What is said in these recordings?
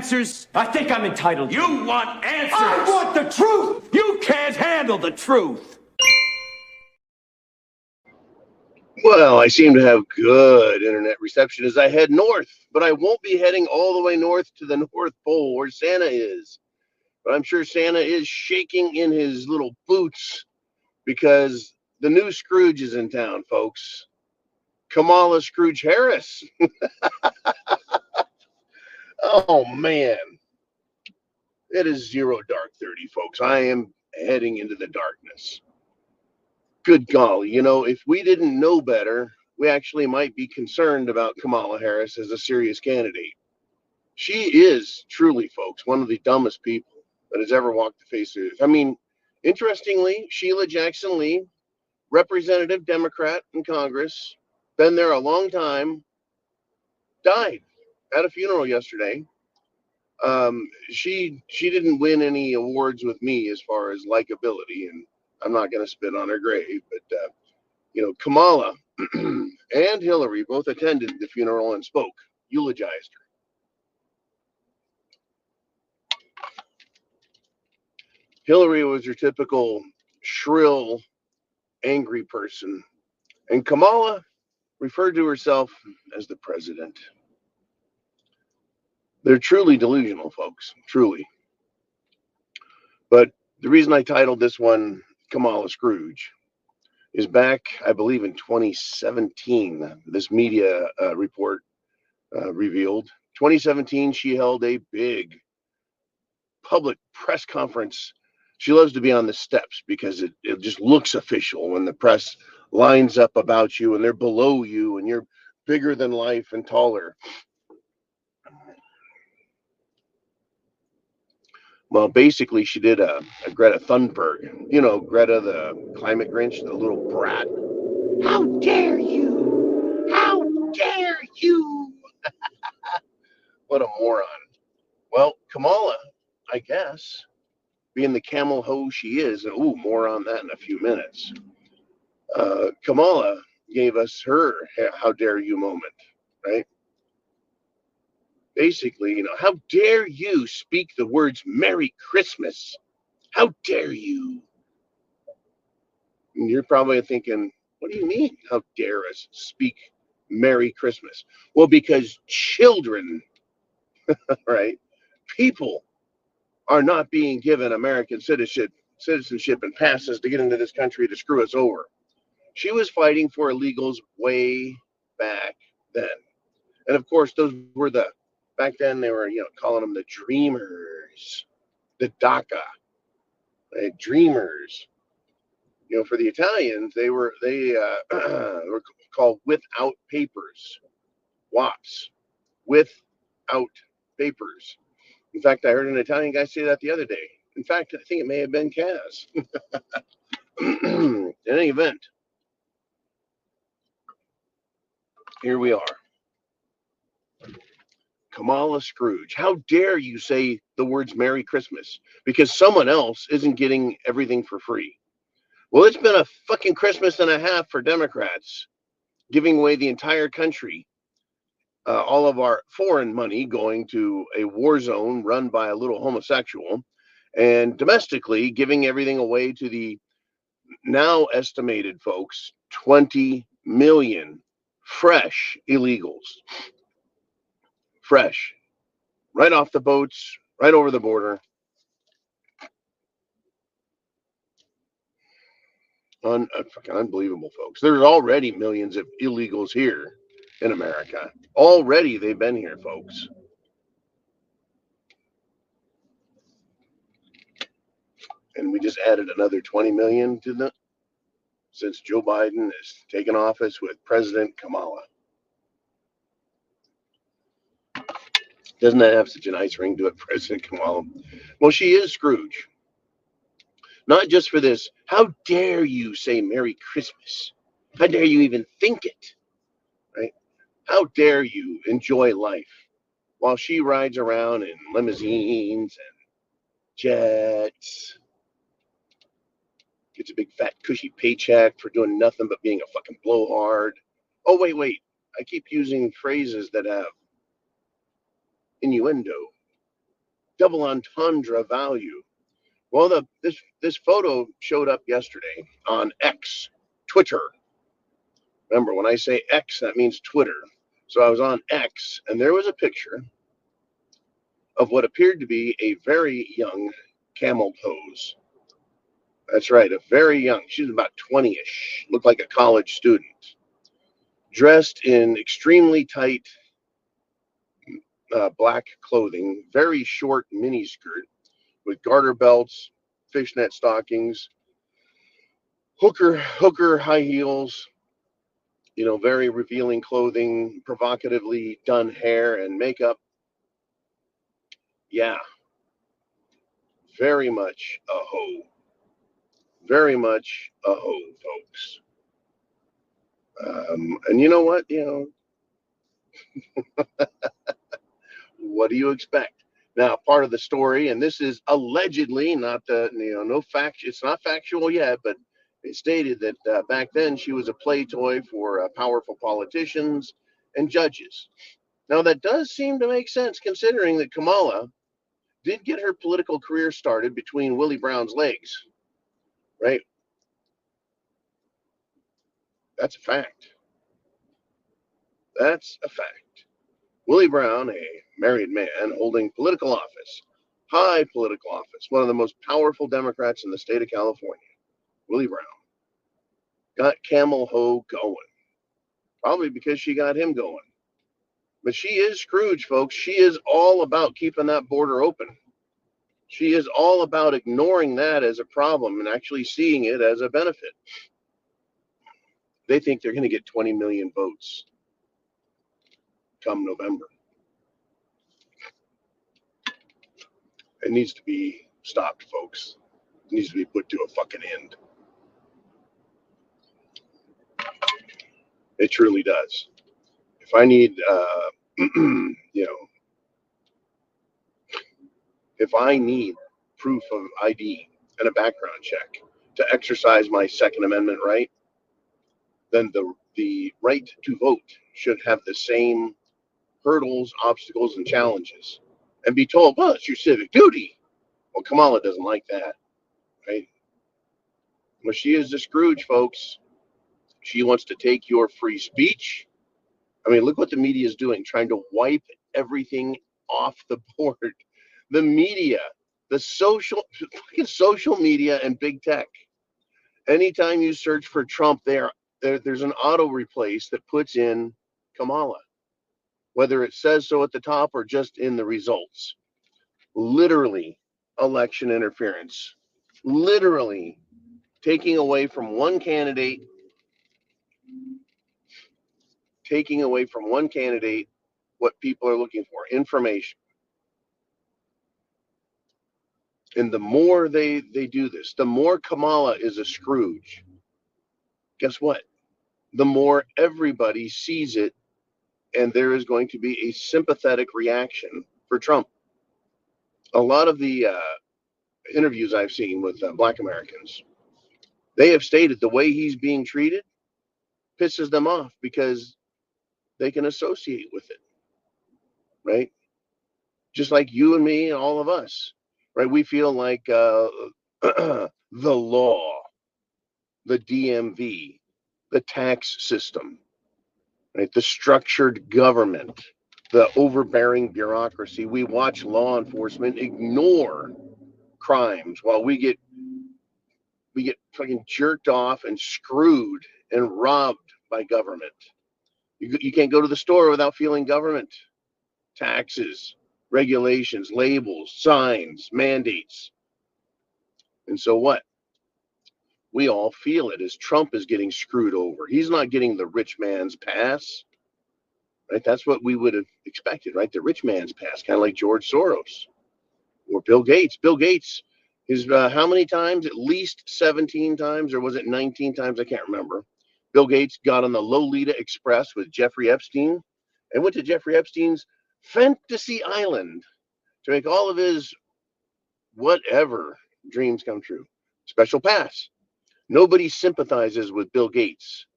answers? I think I'm entitled. You want answers! I want the truth! You can't handle the truth! Well, I seem to have good internet reception as I head north, but I won't be heading all the way north to the North Pole where Santa is. But I'm sure Santa is shaking in his little boots because the new Scrooge is in town, folks. Kamala Scrooge Harris. Oh, man. It is 0 dark 30, folks. I am heading into the darkness. Good golly, if we didn't know better, we actually might be concerned about Kamala Harris as a serious candidate. She is truly, folks, one of the dumbest people that has ever walked the face of the earth. I mean, interestingly, Sheila Jackson Lee, representative Democrat in Congress, been there a long time, died at a funeral yesterday. She didn't win any awards with me as far as likability, and I'm not going to spit on her grave, but Kamala and Hillary both attended the funeral and spoke, eulogized her. Hillary was your typical shrill, angry person, and Kamala referred to herself as the president. They're truly delusional, folks, truly. But the reason I titled this one Kamala Scrooge is back, I believe, in 2017. This media report revealed 2017, she held a big public press conference. She loves to be on the steps because it just looks official when the press lines up about you and they're below you and you're bigger than life and taller. Well, basically, she did a Greta Thunberg. Greta, the climate Grinch, the little brat. How dare you? How dare you? What a moron. Well, Kamala, I guess, being the camel hoe she is, more on that in a few minutes. Kamala gave us her how dare you moment, right? Basically, how dare you speak the words Merry Christmas? How dare you? And you're probably thinking, what do you mean? How dare us speak Merry Christmas? Well, because children, right? People are not being given American citizenship and passes to get into this country to screw us over. She was fighting for illegals way back then. And of course, those were back then they were, calling them the dreamers, the DACA, right? Dreamers. For the Italians, they were called without papers, WAPs, without papers. In fact, I heard an Italian guy say that the other day. In fact, I think it may have been Kaz. In any event, here we are. Kamala Scrooge. How dare you say the words Merry Christmas because someone else isn't getting everything for free? Well, it's been a fucking Christmas and a half for Democrats, giving away the entire country, all of our foreign money going to a war zone run by a little homosexual, and domestically giving everything away to the now estimated, folks, 20 million fresh illegals. Fresh. Right off the boats, right over the border. Fucking unbelievable, folks. There's already millions of illegals here in America. Already they've been here, folks. And we just added another 20 million to them since Joe Biden has taken office with President Kamala. Doesn't that have such a nice ring to it, President Kamala? Well, she is Scrooge. Not just for this. How dare you say Merry Christmas? How dare you even think it? Right? How dare you enjoy life while she rides around in limousines and jets, gets a big fat cushy paycheck for doing nothing but being a fucking blowhard. Oh, wait. I keep using phrases that have innuendo. double entendre value. Well, this photo showed up yesterday on X, Twitter. Remember, when I say X, that means Twitter. So I was on X, and there was a picture of what appeared to be a very young camel pose. That's right, a very young. She was about 20-ish, looked like a college student, dressed in extremely tight black clothing, very short mini skirt with garter belts, fishnet stockings, hooker high heels, very revealing clothing, provocatively done hair and makeup. Yeah, very much a hoe. Very much a hoe, folks. And you know what? What do you expect? Now, part of the story, and this is allegedly not no fact. It's not factual yet, but it stated that back then she was a play toy for powerful politicians and judges. Now, that does seem to make sense considering that Kamala did get her political career started between Willie Brown's legs, right? That's a fact. That's a fact. Willie Brown, a married man holding political office, high political office, one of the most powerful Democrats in the state of California, Willie Brown, got Camel Ho going. Probably because she got him going. But she is Scrooge, folks. She is all about keeping that border open. She is all about ignoring that as a problem and actually seeing it as a benefit. They think they're going to get 20 million votes come November. It needs to be stopped, folks. It needs to be put to a fucking end. It truly does. If I need, if I need proof of ID and a background check to exercise my Second Amendment right, then the right to vote should have the same hurdles, obstacles, and challenges, and be told, well, it's your civic duty. Well, Kamala doesn't like that, right? Well, she is the Scrooge, folks. She wants to take your free speech. I mean, look what the media is doing, trying to wipe everything off the board. The media, the social media and big tech. Anytime you search for Trump, there's an auto replace that puts in Kamala, whether it says so at the top or just in the results. Literally election interference. Literally taking away from one candidate what people are looking for, information. And the more they do this, the more Kamala is a Scrooge. Guess what? The more everybody sees it, and there is going to be a sympathetic reaction for Trump. A lot of the interviews I've seen with Black Americans, they have stated the way he's being treated pisses them off because they can associate with it, right? Just like you and me and all of us, right? We feel like the law, the DMV, the tax system, right? The structured government, the overbearing bureaucracy. We watch law enforcement ignore crimes while we get fucking jerked off and screwed and robbed by government. You can't go to the store without feeling government. Taxes, regulations, labels, signs, mandates. And so what? We all feel it as Trump is getting screwed over. He's not getting the rich man's pass, right? That's what we would have expected, right? The rich man's pass, kind of like George Soros or Bill Gates. Bill Gates is how many times? At least 17 times, or was it 19 times? I can't remember. Bill Gates got on the Lolita Express with Jeffrey Epstein and went to Jeffrey Epstein's fantasy island to make all of his whatever dreams come true. Special pass. Nobody sympathizes with Bill Gates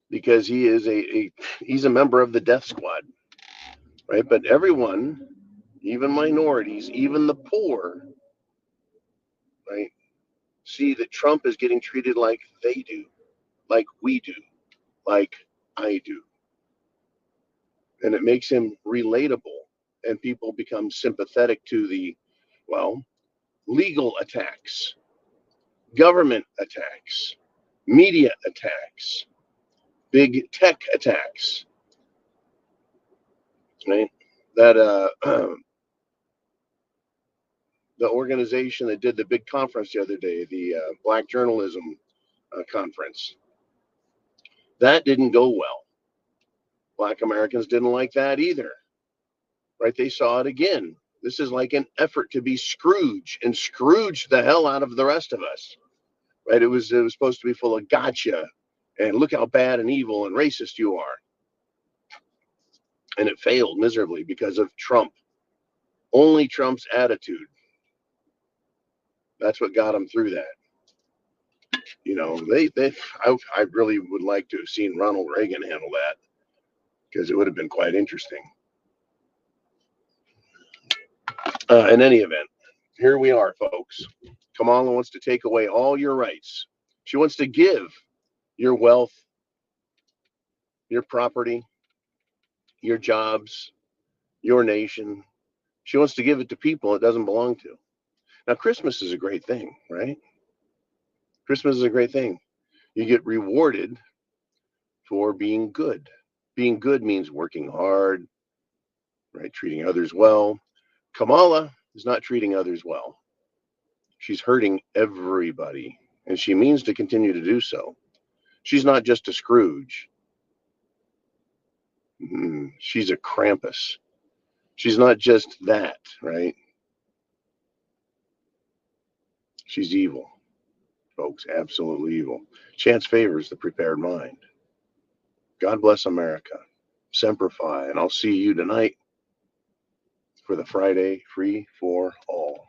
because he's a member of the death squad, right? But everyone even minorities, even the poor, right, see that Trump is getting treated like they do, like we do, like I do. And it makes him relatable, and people become sympathetic to the, well, legal attacks, government attacks, media attacks, big tech attacks, right? That the organization that did the big conference the other day, the Black Journalism Conference, that didn't go well. Black Americans didn't like that either, right? They saw it again. This is like an effort to be Scrooge and Scrooge the hell out of the rest of us, right? It was supposed to be full of gotcha and look how bad and evil and racist you are. And it failed miserably because of Trump. Only Trump's attitude. That's what got him through that. You know, I really would like to have seen Ronald Reagan handle that, because it would have been quite interesting. In any event, here we are, folks. Kamala wants to take away all your rights. She wants to give your wealth, your property, your jobs, your nation. She wants to give it to people it doesn't belong to. Now, Christmas is a great thing, right? Christmas is a great thing. You get rewarded for being good. Being good means working hard, right? Treating others well. Kamala is not treating others well. She's hurting everybody, and she means to continue to do so. She's not just a Scrooge. She's a Krampus. She's not just that, right? She's evil, folks, absolutely evil. Chance favors the prepared mind. God bless America. Semper Fi, and I'll see you tonight for the Friday Free for All.